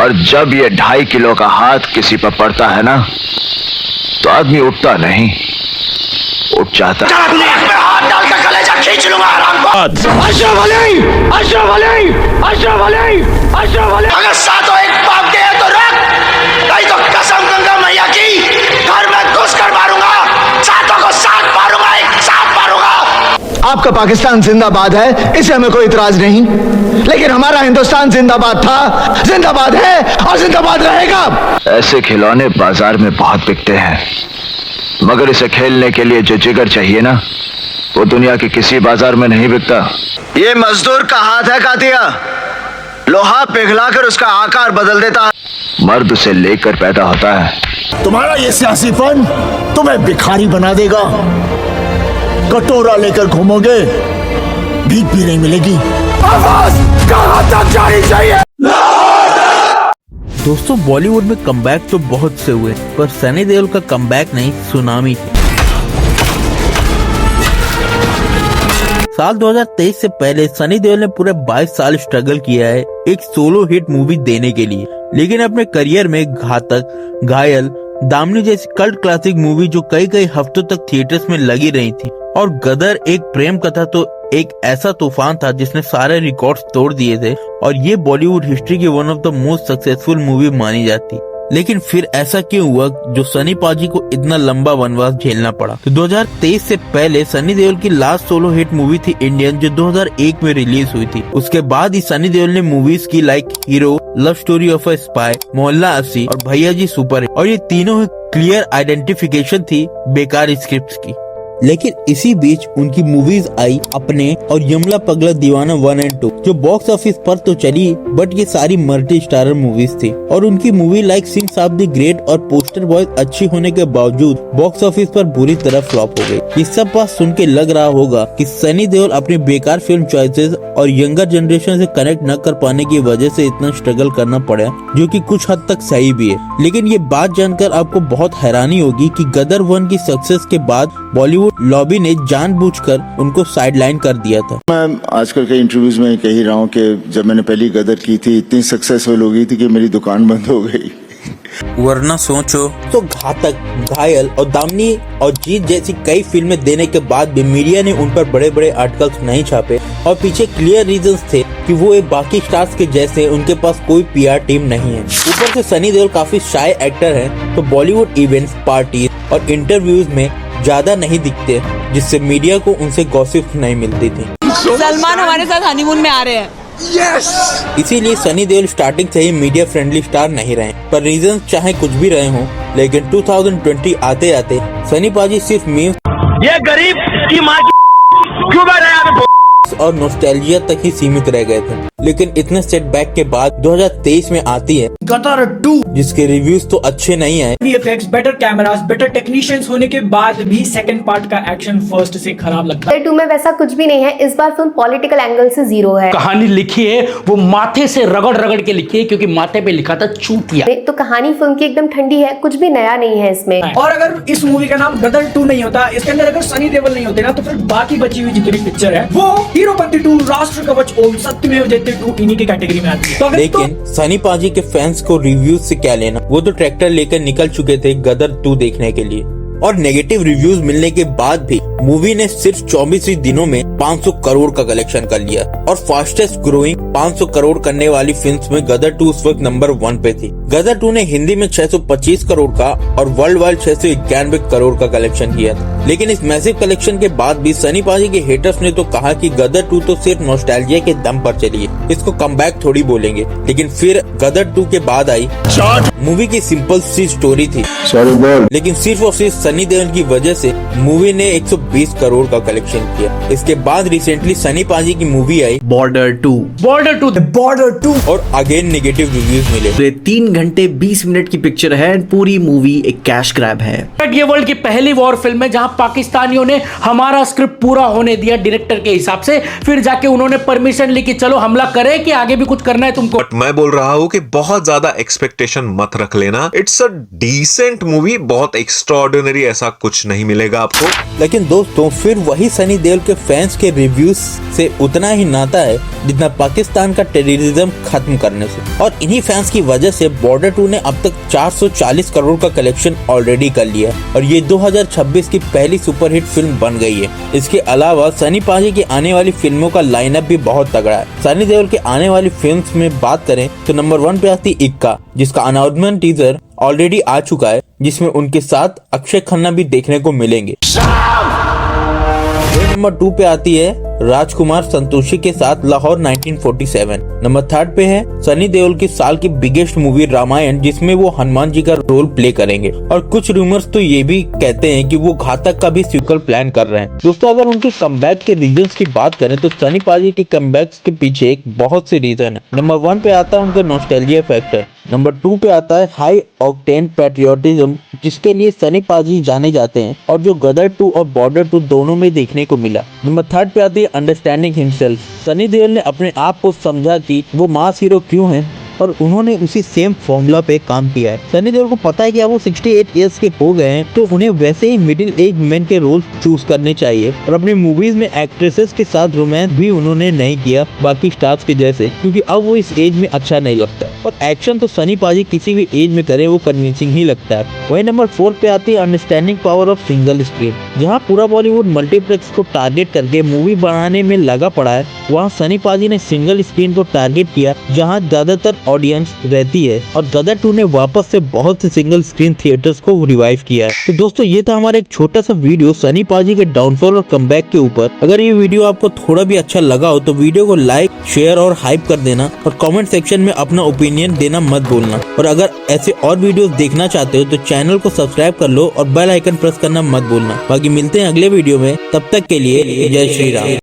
और जब ये 2.5 किलो का हाथ किसी पर पड़ता है ना, तो आदमी उठता नहीं, उठ जाता। हाथ डालकर कलेजा खींच लूंगा आराम को। अशरफ अली, अशरफ अली, अशरफ अली, अशरफ अली। अगर सातों एक बाप के हैं तो रख, नहीं तो कसम गंगा मैया की घर में घुस कर मारूंगा, सातों को साथ मारूंगा, एक साथ मारूंगा। आपका पाकिस्तान जिंदाबाद है, इसे हमें कोई इतराज नहीं, लेकिन हमारा हिंदुस्तान जिंदाबाद था, जिंदाबाद है और जिंदाबाद रहेगा। ऐसे खिलौने बाजार में बहुत बिकते हैं, मगर इसे खेलने के लिए जो जिगर चाहिए ना, वो दुनिया के किसी बाजार में नहीं बिकता। ये मजदूर का हाथ है कातिया, लोहा पिघलाकर उसका आकार बदल देता है। मर्द उसे लेकर पैदा होता है। तुम्हारा ये सियासीपन तुम्हें भिखारी बना देगा। कटोरा लेकर घूमोगे, भीख भी नहीं मिलेगी। आवाज कहां तक जानी चाहिए? दोस्तों, बॉलीवुड में कमबैक तो बहुत से हुए, पर सनी देओल का कमबैक नहीं, सुनामी थी। साल 2023 से पहले सनी देओल ने पूरे 22 साल स्ट्रगल किया है एक सोलो हिट मूवी देने के लिए, लेकिन अपने करियर में घातक, घायल, दामनी जैसी कल्ट क्लासिक मूवी जो कई हफ्तों तक थिएटर्स में लगी रही थी, और गदर एक प्रेम कथा तो एक ऐसा तूफान था जिसने सारे रिकॉर्ड्स तोड़ दिए थे, और ये बॉलीवुड हिस्ट्री की one of the most successful movie मानी जाती। लेकिन फिर ऐसा क्यों हुआ जो सनी पाजी को इतना लंबा वनवास झेलना पड़ा? तो 2023 से पहले सनी देओल की लास्ट सोलो हिट मूवी थी इंडियन, जो 2001 में रिलीज हुई थी। उसके बाद ही सनी देओल ने मूवीज की like hero, love story of a spy, मोहल्ला अस्सी और भैया जी सुपर हिट, और ये तीनों क्लियर आइडेंटिफिकेशन थी बेकार स्क्रिप्ट्स की। लेकिन इसी बीच उनकी मूवीज आई अपने और यमला पगला दीवाना 1 और 2, जो बॉक्स ऑफिस पर तो चली, बट ये सारी मल्टी स्टारर मूवीज थी। और उनकी मूवी लाइक सिंह साब द ग्रेट और पोस्टर बॉयज अच्छी होने के बावजूद बॉक्स ऑफिस पर बुरी तरह फ्लॉप हो गई। ये सब बात सुन के लग रहा होगा कि सनी देओल अपनी बेकार फिल्म चॉइसेस और यंगर जनरेशन से कनेक्ट न कर पाने की वजह से इतना स्ट्रगल करना पड़ा, जो कि कुछ हद तक सही भी है। लेकिन ये बात जानकर आपको बहुत हैरानी होगी कि गदर 1 की सक्सेस के बाद बॉलीवुड लॉबी ने जानबूझकर उनको साइडलाइन कर दिया था। मैं आजकल के इंटरव्यूज में कह ही रहा हूँ कि जब मैंने पहली गदर की थी, इतनी सक्सेसफुल हो गई थी कि मेरी दुकान बंद हो गई। वरना सोचो तो घातक, घायल और दामनी और जीत जैसी कई फिल्में देने के बाद भी मीडिया ने उन पर बड़े बड़े आर्टिकल्स नहीं छापे, और पीछे क्लियर रीजंस थे कि वो एक बाकी स्टार्स के जैसे उनके पास कोई पीआर टीम नहीं है। ऊपर से सनी देओल काफी शाय एक्टर हैं, तो बॉलीवुड इवेंट्स, पार्टी और इंटरव्यूज में ज्यादा नहीं दिखते, जिससे मीडिया को उनसे गॉसिप नहीं मिलती थी। सलमान हमारे साथ हनीमून में आ रहे हैं। यस! इसीलिए सनी देओल स्टार्टिंग से ही मीडिया फ्रेंडली स्टार नहीं रहे, पर रीजन चाहे कुछ भी रहे हों, लेकिन 2020 आते आते सनी पाजी सिर्फ मीम्स, ये गरीब की माँ क्यों बैठा है और नॉस्टैल्जिया तक ही सीमित रह गए थे। लेकिन इतने सेटबैक के बाद 2023 में आती है गदर 2, जिसके रिव्यूज तो अच्छे नहीं आए। VFX, better cameras, better technicians होने के बाद भी सेकंड पार्ट का एक्शन फर्स्ट से खराब लगता है। गदर 2 में वैसा कुछ भी नहीं है। इस बार फिल्म पॉलिटिकल एंगल से जीरो है। कहानी लिखी है वो माथे से रगड़ रगड़ के लिखी है, क्योंकि माथे पे लिखा था चूतिया। तो कहानी फिल्म की एकदम ठंडी है, कुछ भी नया नहीं है इसमें। और अगर इस मूवी का नाम गदर 2 नहीं होता, इसके अंदर अगर सनी देओल नहीं होते ना, तो फिर बाकी बची हुई जितनी पिक्चर है वो हीरोपंती 2, राष्ट्र कवच ओम, सत्यमेव जयते 2 इन्हीं की कैटेगरी में आती है। लेकिन सनी पाजी के फैंस को रिव्यूज से क्या लेना, वो तो ट्रैक्टर लेकर निकल चुके थे गदर 2 देखने के लिए। और नेगेटिव रिव्यूज मिलने के बाद भी मूवी ने सिर्फ 24 ही दिनों में 500 करोड़ का कलेक्शन कर लिया, और फास्टेस्ट ग्रोइंग 500 करोड़ करने वाली फिल्म्स में गदर 2 उस वक्त नंबर 1 पे थी। गदर 2 ने हिंदी में 625 करोड़ का और वर्ल्ड वाइड 691 करोड़ का कलेक्शन किया था। लेकिन इस मैसिव कलेक्शन के बाद भी सनी पाजी के हेटर्स ने तो कहा कि गदर 2 तो सिर्फ नॉस्टैल्जिया के दम पर चली है, इसको कमबैक थोड़ी बोलेंगे। लेकिन फिर गदर 2 के बाद आई मूवी की सिंपल सी स्टोरी थी, लेकिन सिर्फ और सिर्फ सनी देओल की वजह से मूवी ने 120 करोड़ का कलेक्शन किया। इसके बाद रिसेंटली सनी पाजी की मूवी आई बॉर्डर 2, और अगेन नेगेटिव रिव्यूज मिले। तो ये 3 घंटे 20 मिनट की पिक्चर है, पूरी मूवी एक कैश ग्रैब है। ये वर्ल्ड की पहली वॉर फिल्म है जहां पाकिस्तानियों ने हमारा स्क्रिप्ट पूरा होने दिया डायरेक्टर के हिसाब से, फिर जाके उन्होंने परमिशन ली कि चलो हमला करें कि आगे भी कुछ करना है तुमको। बट मैं बोल रहा हूं कि बहुत ज्यादा एक्सपेक्टेशन मत रख लेना। इट्स अ डिसेंट मूवी, बहुत एक्स्ट्राऑर्डिनरी ऐसा कुछ नहीं मिलेगा आपको। लेकिन दोस्तों फिर वही सनी देओल के फैंस के रिव्यूज से उतना ही नाता है जितना पाकिस्तान का टेररिज्म खत्म करने से। और इन्हीं फैंस की वजह से बॉर्डर 2 ने अब तक 440 करोड़ का कलेक्शन ऑलरेडी कर लिया और ये 2026 की पहली सुपरहिट फिल्म बन गई है। इसके अलावा सनी पाजी की आने वाली फिल्मों का लाइनअप भी बहुत तगड़ा है। सनी देओल के आने वाली फिल्म्स में बात करें तो नंबर 1 पे आती इक्का, जिसका अनाउंसमेंट टीजर ऑलरेडी आ चुका है, जिसमें उनके साथ अक्षय खन्ना भी देखने को मिलेंगे। नंबर 2 पे आती है राजकुमार संतोषी के साथ लाहौर 1947। नंबर 3 पे है सनी देओल की साल की बिगेस्ट मूवी रामायण, जिसमें वो हनुमान जी का रोल प्ले करेंगे। और कुछ रूमर्स तो ये भी कहते हैं कि वो घातक का भी सीक्वल प्लान कर रहे हैं। दोस्तों अगर उनके कमबैक के रीजंस की बात करें तो सनी पाजी के कमबैक्स के पीछे एक बहुत से रीजन है। नंबर 1 पे आता है उनका नॉस्टैल्जिया फैक्टर। नंबर 2 पे आता है हाई ऑक्टेन पैट्रियोटिज्म, जिसके लिए सनी पाजी जाने जाते हैं और जो गदर 2 और बॉर्डर 2 दोनों में देखने को मिला। नंबर 3 पे आती है अंडरस्टैंडिंग हिमसेल्फ। सनी देओल ने अपने आप को समझा कि वो मास हीरो क्यों है और उन्होंने उसी सेम फॉर्मूला पे काम किया है। सनी देओल को पता है कि अब वो 68 इयर्स के हो गए हैं, तो उन्हें वैसे ही मिडिल एज मैन के रोल चूज करने चाहिए। और अपनी मूवीज में एक्ट्रेसेस के साथ रोमांस भी उन्होंने नहीं किया बाकी स्टार्स के जैसे, क्योंकि अब वो इस एज में अच्छा नहीं लगता। और एक्शन तो सनी पाजी किसी भी एज में करे वो कन्विंसिंग ही लगता है। वही नंबर 4 पे आती है understanding power of single screen. जहाँ पूरा बॉलीवुड मल्टीप्लेक्स को टारगेट करके मूवी बनाने में लगा पड़ा है, वहाँ सनी पाजी ने सिंगल स्क्रीन को टारगेट किया जहाँ ज्यादातर ऑडियंस रहती है। और गदर 2 ने वापस से बहुत से सिंगल स्क्रीन थिएटर्स को रिवाइव किया है। तो दोस्तों ये था हमारा एक छोटा सा वीडियो सनी पाजी के डाउनफॉल और कमबैक के ऊपर। अगर ये वीडियो आपको थोड़ा भी अच्छा लगा हो तो वीडियो को लाइक, शेयर और हाइप कर देना और कमेंट सेक्शन में अपना ओपिनियन देना मत भूलना। और अगर ऐसे और वीडियोस देखना चाहते हो तो चैनल को सब्सक्राइब कर लो और बेल आइकन प्रेस करना मत भूलना। बाकी मिलते हैं अगले वीडियो में, तब तक के लिए जय श्री राम।